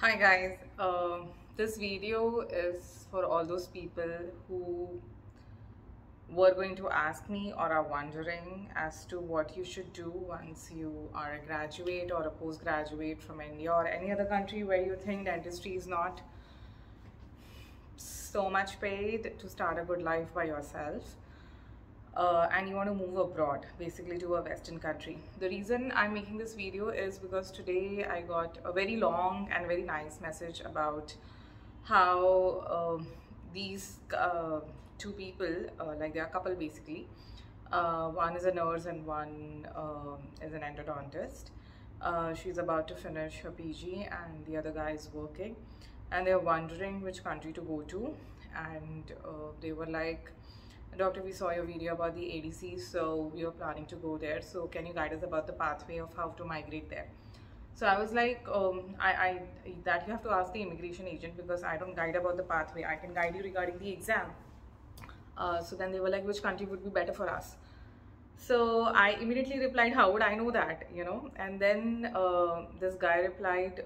Hi guys, this video is for all those people who were going to ask me or are wondering as to what you should do once you are a graduate or a postgraduate from India or any other country where you think dentistry is not so much paid to start a good life by yourself. And you want to move abroad, basically to a Western country. The reason I'm making this video is because today I got a very long and very nice message about how these two people, like they're a couple basically, one is a nurse and one is an endodontist. She's about to finish her PG and the other guy is working, and they're wondering which country to go to. And they were like, Doctor, we saw your video about the ADC, so we are planning to go there. So can you guide us about the pathway of how to migrate there? So I was like, that you have to ask the immigration agent, because I don't guide about the pathway. I can guide you regarding the exam. So then they were like, which country would be better for us? So I immediately replied, how would I know that, you know? And then this guy replied,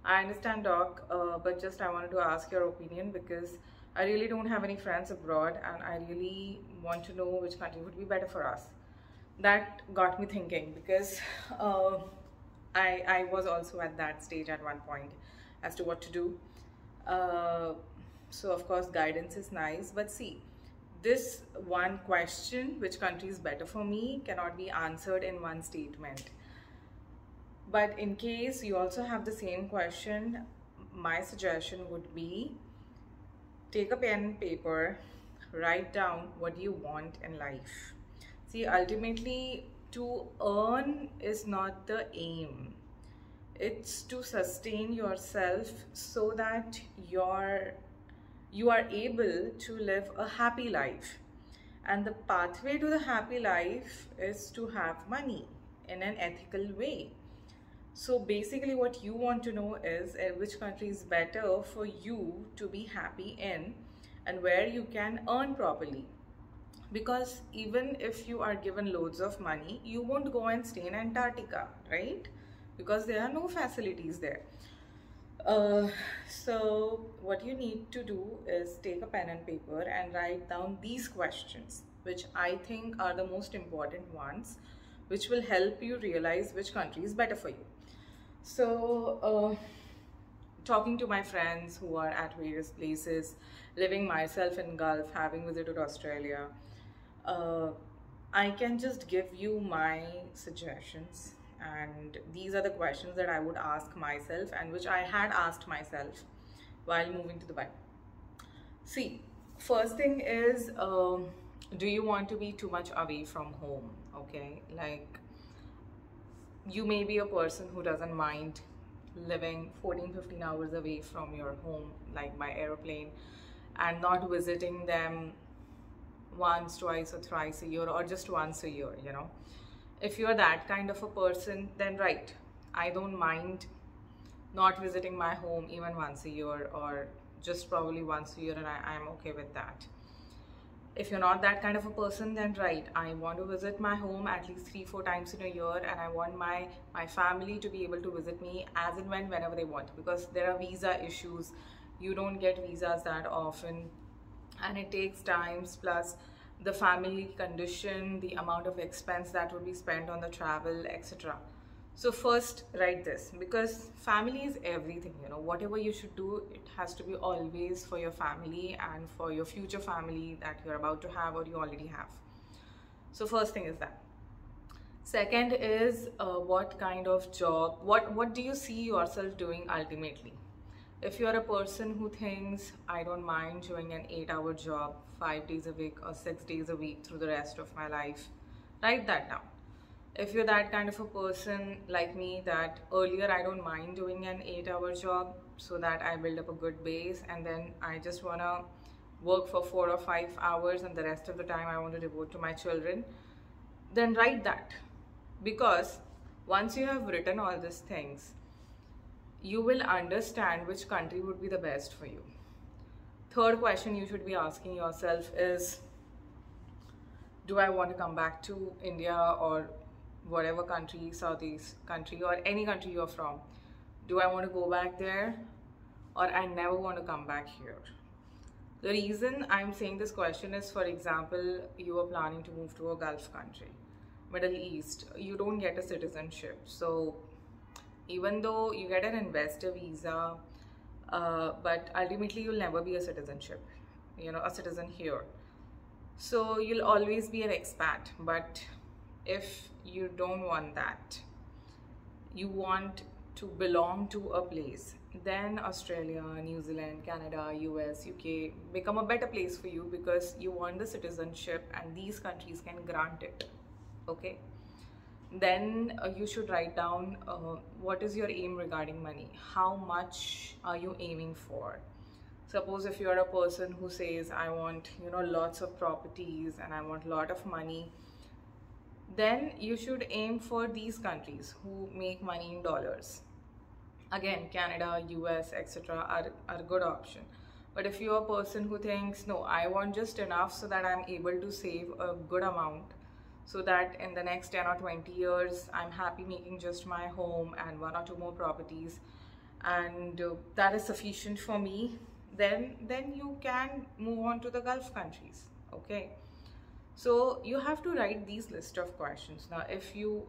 I understand, doc, but just I wanted to ask your opinion because I really don't have any friends abroad and I really want to know which country would be better for us. That got me thinking, because I was also at that stage at one point as to what to do. So of course guidance is nice, but see, this one question, which country is better for me, cannot be answered in one statement. But in case you also have the same question, my suggestion would be, take a pen and paper, write down what you want in life. See, ultimately, to earn is not the aim. It's to sustain yourself so that you are able to live a happy life. And the pathway to the happy life is to have money in an ethical way. So basically what you want to know is which country is better for you to be happy in and where you can earn properly. Because even if you are given loads of money, you won't go and stay in Antarctica, right? Because there are no facilities there. So what you need to do is take a pen and paper and write down these questions, which I think are the most important ones, which will help you realize which country is better for you. So talking to my friends who are at various places, living myself in Gulf, having visited Australia, I can just give you my suggestions, and these are the questions that I would ask myself and which I had asked myself while moving to Dubai. See, first thing is, do you want to be too much away from home? Okay, like, you may be a person who doesn't mind living 14-15 hours away from your home, like by aeroplane, and not visiting them once, twice or thrice a year, or just once a year, you know. If you're that kind of a person, then right, I don't mind not visiting my home even once a year, or just probably once a year, and I'm okay with that. If you're not that kind of a person, then right, I want to visit my home at least 3-4 times in a year, and I want my family to be able to visit me as and whenever they want, because there are visa issues. You don't get visas that often, and it takes times, plus the family condition, the amount of expense that would be spent on the travel, etc. So first, write this, because family is everything, you know. Whatever you should do, it has to be always for your family and for your future family that you're about to have or you already have. So first thing is that. Second is, what kind of job, what do you see yourself doing ultimately? If you're a person who thinks, I don't mind doing an 8-hour job 5 days a week or 6 days a week through the rest of my life, write that down. If you're that kind of a person like me, that earlier I don't mind doing an 8-hour job so that I build up a good base, and then I just want to work for 4 or 5 hours and the rest of the time I want to devote to my children, then write that. Because once you have written all these things, you will understand which country would be the best for you. Third question you should be asking yourself is, do I want to come back to India or whatever country, Southeast country, or any country you're from? Do I want to go back there, or I never want to come back here? The reason I'm saying this question is, for example, you are planning to move to a Gulf country, Middle East, you don't get a citizenship. So even though you get an investor visa, but ultimately you'll never be a citizenship, a citizen here. So you'll always be an expat. But if you don't want that, you want to belong to a place, then Australia, New Zealand, Canada, US, UK become a better place for you, because you want the citizenship and these countries can grant it. Okay, then you should write down what is your aim regarding money. How much are you aiming for? Suppose if you're a person who says, I want lots of properties and I want a lot of money, then you should aim for these countries who make money in dollars. Again, Canada, US, etc. are a good option. But if you're a person who thinks, no, I want just enough so that I'm able to save a good amount, so that in the next 10 or 20 years, I'm happy making just my home and 1 or 2 more properties, and that is sufficient for me, then you can move on to the Gulf countries. Okay. So you have to write these list of questions. Now, if you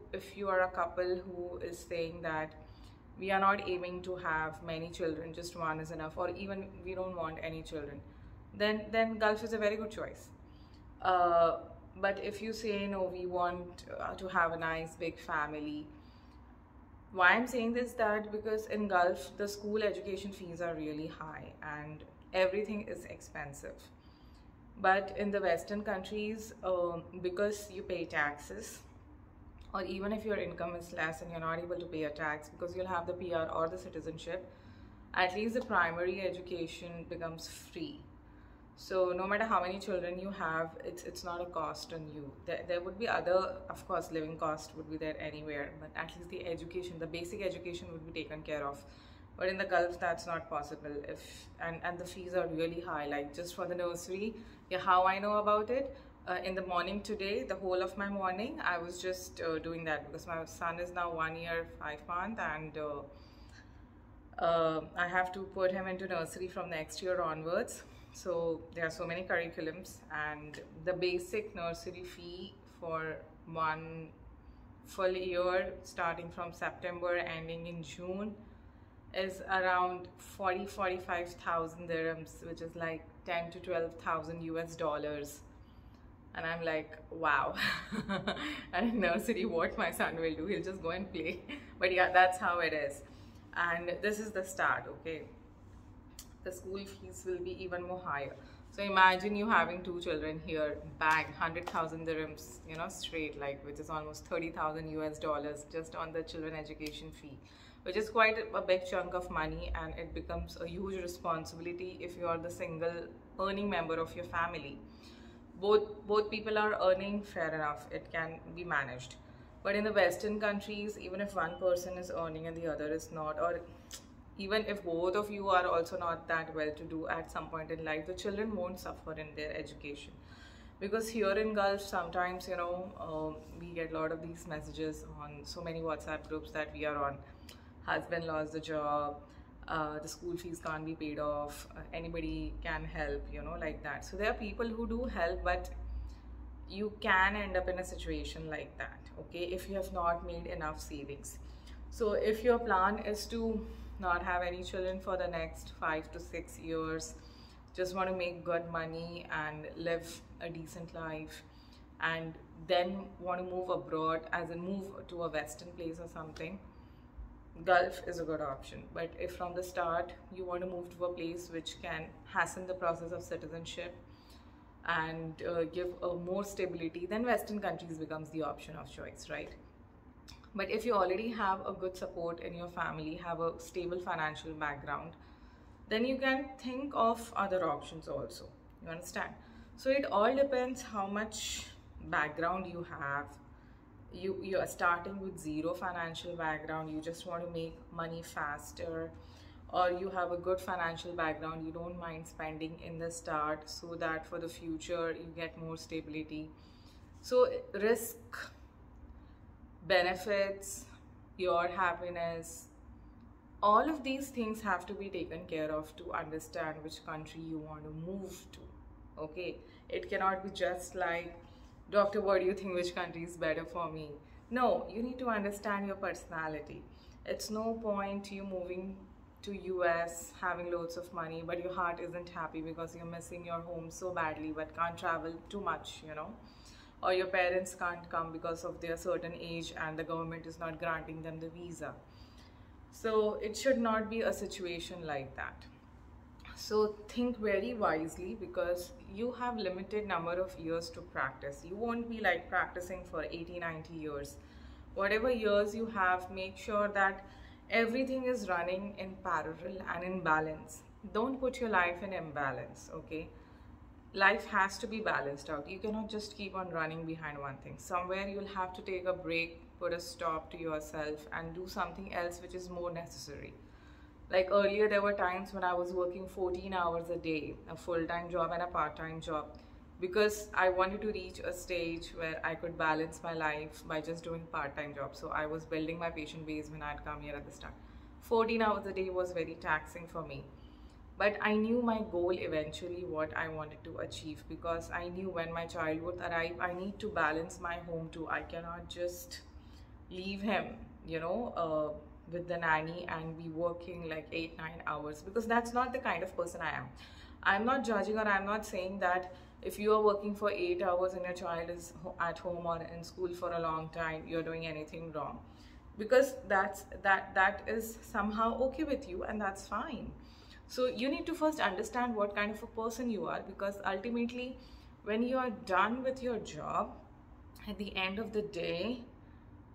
are a couple who is saying that we are not aiming to have many children, just 1 is enough, or even we don't want any children, then Gulf is a very good choice. But if you say, no, we want to have a nice big family, why I'm saying this, that because in Gulf the school education fees are really high and everything is expensive. But in the Western countries, because you pay taxes, or even if your income is less and you're not able to pay a tax because you'll have the PR or the citizenship, at least the primary education becomes free. So no matter how many children you have, it's not a cost on you. There would be other, of course, living cost would be there anywhere, but at least the education, the basic education would be taken care of. But in the Gulf, that's not possible. And the fees are really high. Like just for the nursery, how I know about it, in the morning today, the whole of my morning, I was just doing that because my son is now 1 year, 5 months, and I have to put him into nursery from next year onwards. So there are so many curriculums, and the basic nursery fee for 1 full year starting from September ending in June is around 45,000 dirhams, which is like 10 to 12,000 US dollars. And I'm like, wow. And in nursery, what my son will do, he'll just go and play. But yeah, that's how it is. And this is the start, okay? The school fees will be even more higher. So imagine you having 2 children here, bang, 100,000 dirhams, straight, like, which is almost 30,000 US dollars just on the children education fee, which is quite a big chunk of money, and it becomes a huge responsibility if you are the single earning member of your family. Both people are earning, fair enough, it can be managed. But in the Western countries, even if one person is earning and the other is not, or even if both of you are also not that well to do at some point in life, the children won't suffer in their education. Because here in Gulf, sometimes, we get a lot of these messages on so many WhatsApp groups that we are on. Husband lost the job, the school fees can't be paid off, anybody can help, like that. So there are people who do help, but you can end up in a situation like that, okay, if you have not made enough savings. So if your plan is to not have any children for the next 5 to 6 years, just want to make good money and live a decent life, and then want to move abroad, as in move to a Western place or something, Gulf is a good option. But if from the start you want to move to a place which can hasten the process of citizenship and give more stability, then Western countries becomes the option of choice, right? But if you already have a good support in your family, have a stable financial background, then you can think of other options also, you understand? So it all depends how much background you have. You are starting with zero financial background, you just want to make money faster, or you have a good financial background, you don't mind spending in the start so that for the future you get more stability. So risk, benefits, your happiness, all of these things have to be taken care of to understand which country you want to move to. Okay, it cannot be just like, doctor, what do you think, which country is better for me? No, you need to understand your personality. It's no point you moving to US having loads of money but your heart isn't happy because you're missing your home so badly but can't travel too much, you know, or your parents can't come because of their certain age and the government is not granting them the visa. So it should not be a situation like that. So think very wisely, because you have limited number of years to practice. You won't be like practicing for 80-90 years. Whatever years you have, make sure that everything is running in parallel and in balance. Don't put your life in imbalance, okay? Life has to be balanced out. You cannot just keep on running behind one thing. Somewhere you'll have to take a break, put a stop to yourself and do something else which is more necessary. Like earlier, there were times when I was working 14 hours a day, a full-time job and a part-time job, because I wanted to reach a stage where I could balance my life by just doing part-time jobs. So I was building my patient base when I'd come here at the start. 14 hours a day was very taxing for me. But I knew my goal eventually, what I wanted to achieve, because I knew when my child would arrive, I need to balance my home too. I cannot just leave him, you know, with the nanny and be working like 8-9 hours, because that's not the kind of person I am. I'm not judging, or I'm not saying that if you are working for 8 hours and your child is at home or in school for a long time, you're doing anything wrong, because that is somehow okay with you and that's fine. So you need to first understand what kind of a person you are, because ultimately when you are done with your job, at the end of the day,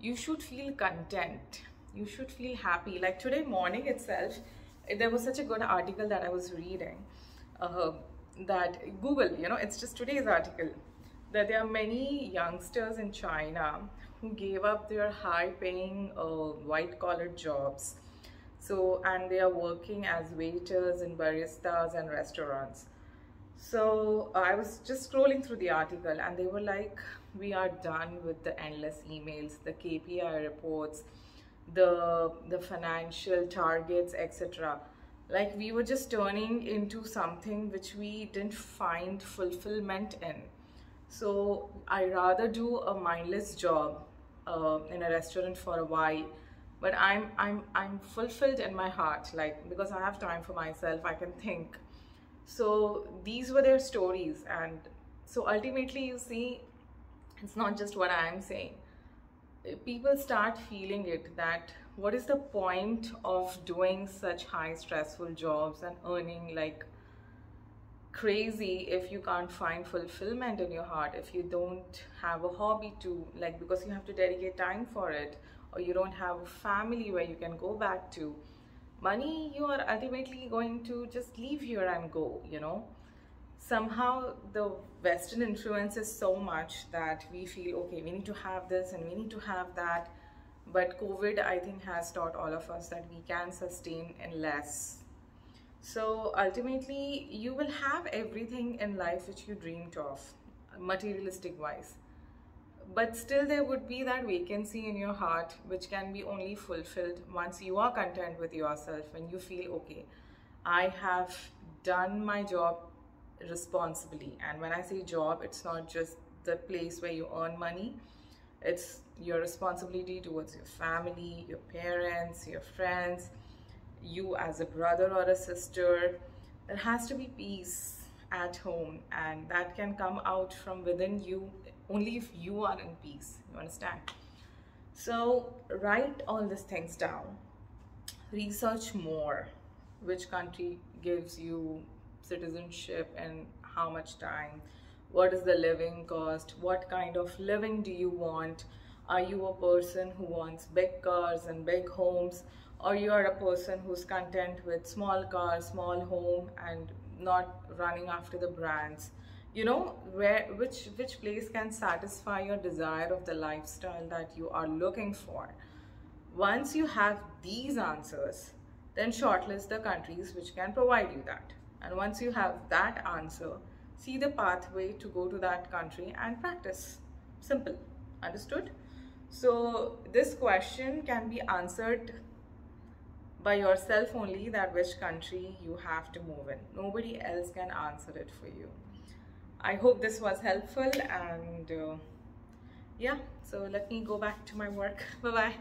you should feel content. You should feel happy. Like today morning itself, there was such a good article that I was reading, that Google, you know, it's just today's article, that there are many youngsters in China who gave up their high-paying white-collar jobs. So, and they are working as waiters and baristas and restaurants. So I was just scrolling through the article and they were like, we are done with the endless emails, the KPI reports, the financial targets, etc. Like we were just turning into something which we didn't find fulfillment in. So I rather do a mindless job in a restaurant for a while, but I'm fulfilled in my heart, like, because I have time for myself, I can think. So these were their stories, and so ultimately, you see, it's not just what I'm saying. People start feeling it, that what is the point of doing such high stressful jobs and earning like crazy if you can't find fulfillment in your heart, if you don't have a hobby to, like, because you have to dedicate time for it, or you don't have a family where you can go back to. Money, you are ultimately going to just leave here and go, you know. Somehow the Western influence is so much that we feel, okay, we need to have this and we need to have that. But COVID, I think, has taught all of us that we can sustain in less. So ultimately, you will have everything in life which you dreamed of, materialistic wise. But still there would be that vacancy in your heart which can be only fulfilled once you are content with yourself, when you feel, okay, I have done my job responsibly. And when I say job, it's not just the place where you earn money, it's your responsibility towards your family, your parents, your friends, you as a brother or a sister. There has to be peace at home, and that can come out from within you only if you are in peace, you understand? So write all these things down, research more, which country gives you citizenship and how much time, what is the living cost, what kind of living do you want, are you a person who wants big cars and big homes, or you are a person who's content with small car, small home, and not running after the brands. You know, which place can satisfy your desire of the lifestyle that you are looking for. Once you have these answers, then shortlist the countries which can provide you that. And once you have that answer, see the pathway to go to that country and practice. Simple. Understood? So this question can be answered by yourself only that which country you have to move in. Nobody else can answer it for you. I hope this was helpful, and yeah, so let me go back to my work. Bye bye.